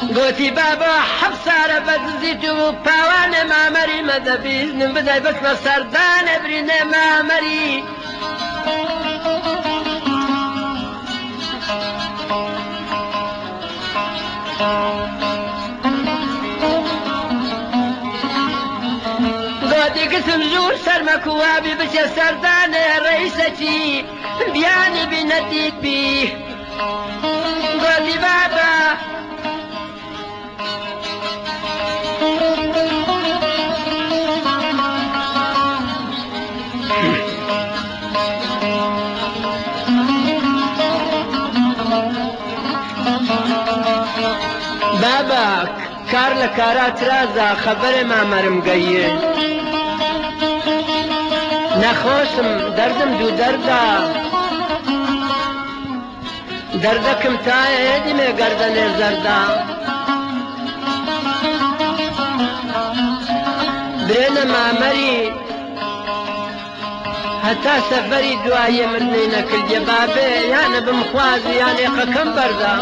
قوتي بابا حبسارة بدزيتو باوان معمري ماذا بإذن بدأي بس سردان ابرنا معمري قوتي قسم زور سرمكوابي بس سردان رئيستي بياني بنتيك بيه قوتي بابا بابا کار لکارات رازا خبر مامرم گیه نخوشم دردم دو دردا دردکم تایه دیمه گردن زردا برێنە مامەری هەتا سەفەری دوایە منی نەکردیە بابێ یانە بمخوازی یان ئێقەکەم بەردا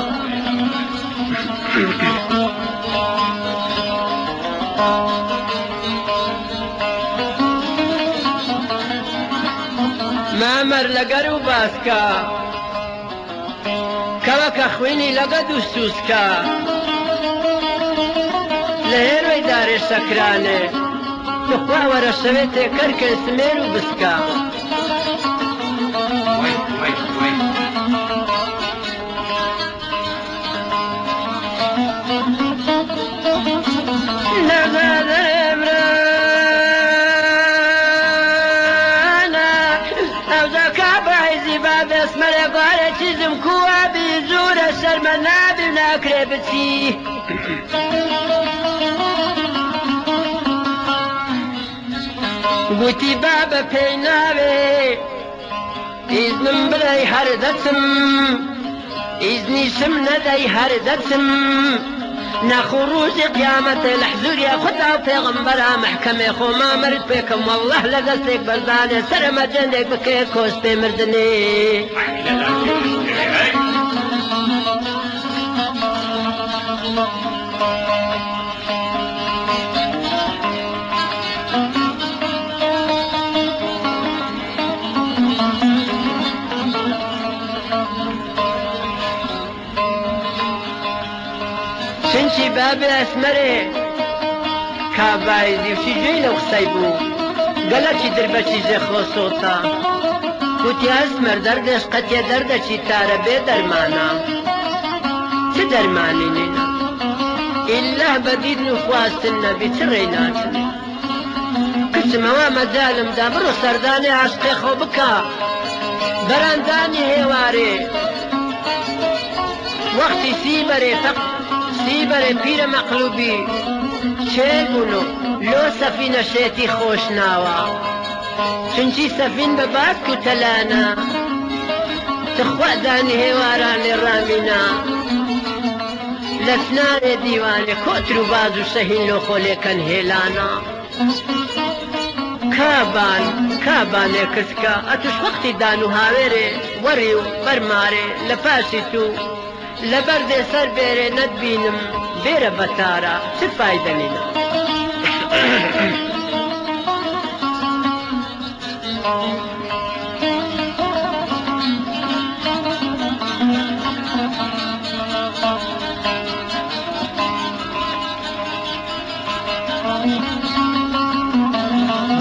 مامەر لەگەر و باسکە کەوەکە خوێنی لەگە دوو سووسکە لە هێروەی دارێ سەکرانێ تخوا وەرە شەوێتێ کەرکە سمێر و بسکە چیزم کووە بی زورە سەرمە نابی و ناکرێ بچی گوتی بابە پێی ناوێ ئیزنم بڵێ هەر دەچم ئیزنیشم نەدەی هەر دەچم نەخۆ ڕۆژی قیامەتە لە حزوریە خودا و پێغەمبەرە محکەمێ خۆ مامەرت پێکەم وەڵڵەه لە دەستێک بەردانێ سەرەمە جەندێک بکەیە کۆس پێ مردنێ چنچی بابی ئەسمەرێ کابایزی وشی گوێی لەو قسەی بوو گەلەکی دربەچی زێخۆسۆتا گوتی ئەسمەر دەردێش قەتیە دەردەچی تارە بێ دەرمانە چ دەرمانی نێنە ئیلله بەدیدن و خواستن نەبی چ ڕێی ناچن کچمەوە مەجالمدا بڕۆ سەردانی عاشقێ خۆ بکە بەراندانی هێوارێ وەختی سیبەرێ سیبەرێ پیرە مەقلوبی چێبوونۆ لۆ سەفینە شێتی خۆش ناوە چونچی سەفین بە باسک و تەلانە تخوادانی هێواران لێ ڕامینە لە سنارێ دیوانێ کۆتر و باز و شەهین لۆ خۆلێکەن هێلانە کابانێ کچکە ئەتوش وەختی دان و هاوێرێ وەڕی و بەرمارێ لە پاشی تو لەبەردێ سەر بێرێ نەتبینم بێرە بەتارە چ فایدەنینە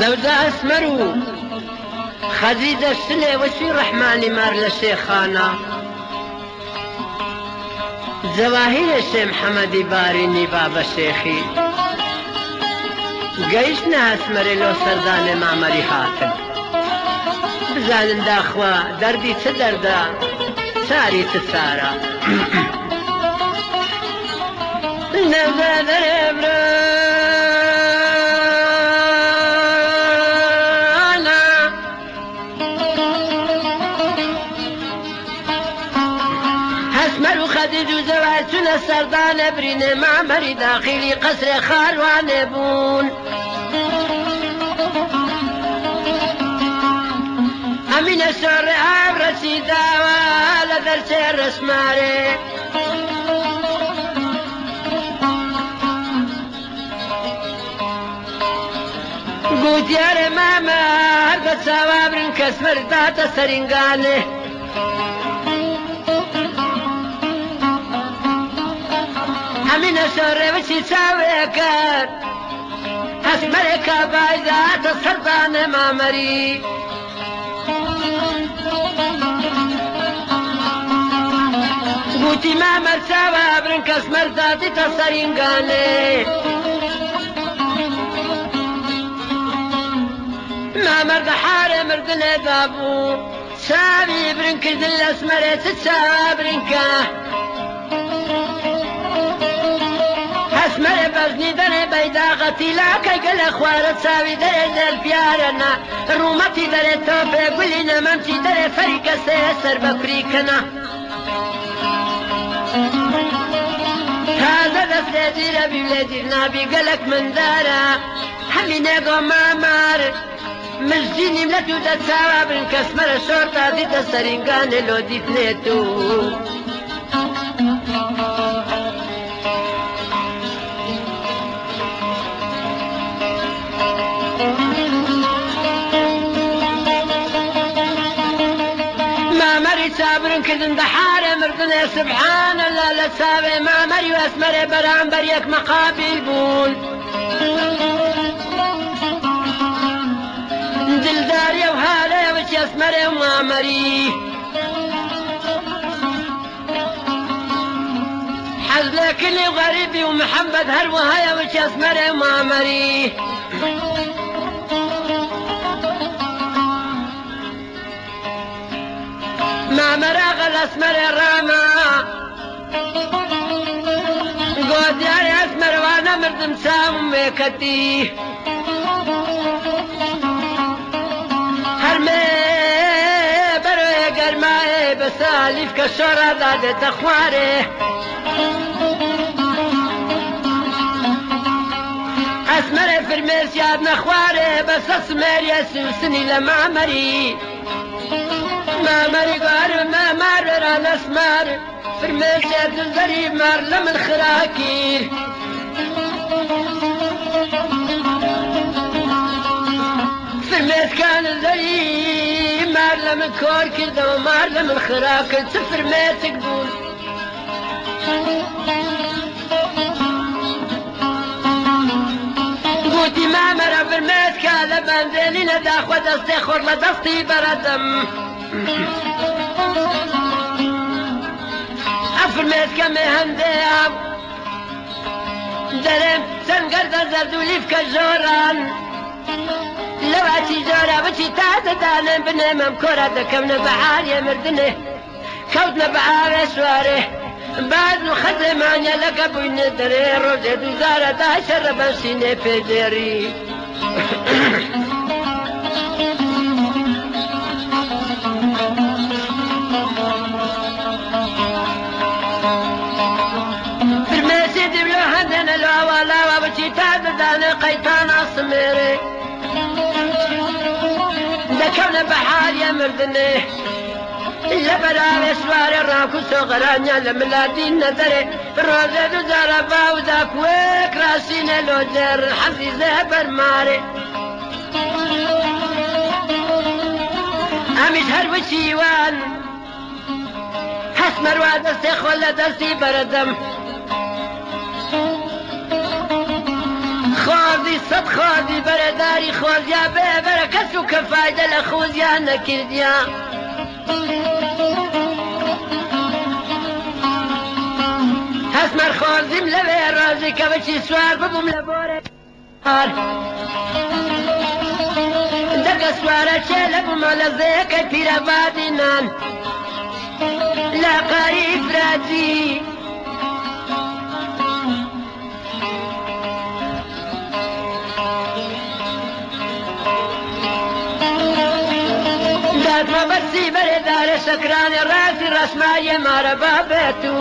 دەودا ئەسمەر و خەزی دەستلێ وەچی ڕەحمانی مار لە شێخانە زەواهیرە شێ محەممەدی بارینی بابە شێخی گەیشتنە ئەسمەرێ لۆ سەردانێ مامەری هاتن بزانن داخوا دەردی چ دەردە چاری چ چارە خديج وزواتنا سردان برين معمري داخلي قصر خاروان بون أمين السر عبرتي داوى لذرت الرسماري گوتیار ماما هر بچاوا برن کەس مرداتە سەرنگانێ هەمینە شۆڕێوەچی چاوێکرد هەسمەرێکا بایداتە سەردانێ مامەری گوتی مامەر چاوا برن کەس مرداتیتە سەرنگانێ مامەردە حارێ مردنێدا بوو چاوی برنکردن لە ئەسمەرێ چ چاوا برنکە ئەسمەرێ بەزنی دەرێ بەیداغەتی لاکەی گەلە خوارە چاوی دەرێ زەرپیارەنە ڕوومەتی دەرێ تۆپێ گولی نەمەمچی دەرێ فەریکە سێ سەر بەکوریکەنە تازە دەست لێگیرە بی لێگیر نابی گەلک مندارە هەمینێگۆ مامار مژدینیم لە دوو دەچاوا برن کەسمەرە شۆر تازیتە سەرنگانێ لۆ دیتنێت و مامەری چابرن کردن دە حارێ مردنێ سبحانە لا لە چاوێ مامەری و ئەسمەرێ بەرامبەر یەک مەقابل بوون دلداریە و هارەیە وچی ئەسمەرێ و مامەری حەز لێکردنی و غەریبی و محەمبەت هەروەهەیە وچی ئەسمەرێ و مامەری مامەراغە لە ئەسمەرێ ڕامە گۆدیاری ئەسمەرەوانە مردم چاوم وێکەتی هەرمێ بەرۆیە گەرمایێ بە سالیف کە شۆڕە دادێتە خوارێ ئەسمەرێ فرمێسیاد نەخوارێ بەسە سمێریە سوسنی لە مامەری مامەری گوارم مامار وێرا لەسمار فرمێسیاد زەری مار لە من خراکیر فرمێسکان زەری مار لە من کۆر کردەوە مار لە من خرا کرد چ فرمێسک بوون گوتی مامەرە فرمێسکە لە بەندێنی نەداخوا دەستێ خۆر لە دەستی بەرەدەم ئەفرمێسکە مێ هەندەیە دەرێم چەند گەردە زەردولیف کە ژۆران لەواتی زۆرە بچی تا دەدانێم بنێمەم کۆرە دەکەونە بەعاریە مردنێ کەوتنە بە ئاوێ سوارێ بعد و خەزێمانە لەگە بووینە دەرێ ڕۆژێ دووزارە داشەڕە بەشینێ پێدێری فرمێسی دیبلۆ هەندێنە لاوە لاوە بچی تا دەدانێ قەیتان ئاسمێرێ دەکەونە بەحاریە مردنێ لە بەراوێ سوارێ ڕاکو سۆغەرانیان لە ملادین نەدەرێ ڕۆژێ دووزارە باودا کوێک راسینێ لۆجێر حەزیزە بەرمارێ ئەمیش هەروچیوان هەسمەروا دەستێ خۆ لە دەستی بەرەدەم خۆزی سەد خۆزی بەرەداری خۆزیا بێبەرە کەس و کە فایدە لە خۆزیان نەکردیا هەسمەر خۆزیم لەوێ ڕۆژی کە بچی سوار ببووم لە بۆرێ دەگە سوارە چێ لە بوومە لە زەیەکە پیرەبادی نان لاقاری ئیفراتی دادمە بەرسی بەرێدارە شەکرانێ ڕاستی ڕەسمایە مارەبا بێت و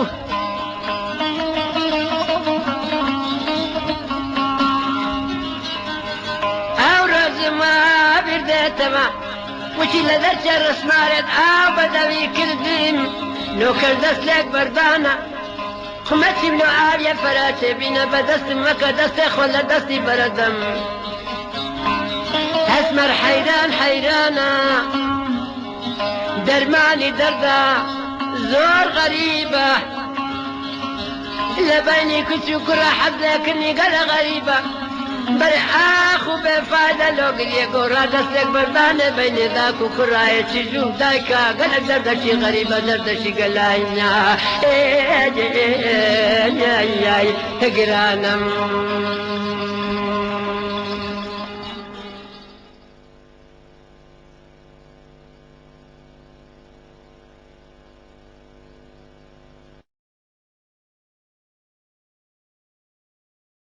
ئەو ڕۆژما بیردێتەوە وچی لە دەرچە ڕسمارێت ئاو بەدەوی کردین نۆکەر دەست لێک بەردانە خمەچیم لۆ ئاویە فەراچێ بینە بەدەستم وەکە دەستێ خۆ لە دەستی بەرەدەم ئەسمەر حەیران حەیرانە دەرمانی دەردا زۆر غەریبە لە بەینی کچ و کوڕە حەزەکردنی گەلە غەریبە بەرێ ئاخ و بێفادە لۆگریە گۆڕا دەستێک بەردانێ بەینێدا و کوڕایەکی ژوو دایکە گەلە دەردەشی غەریبە دەردەشی گەلاینا هەگرانم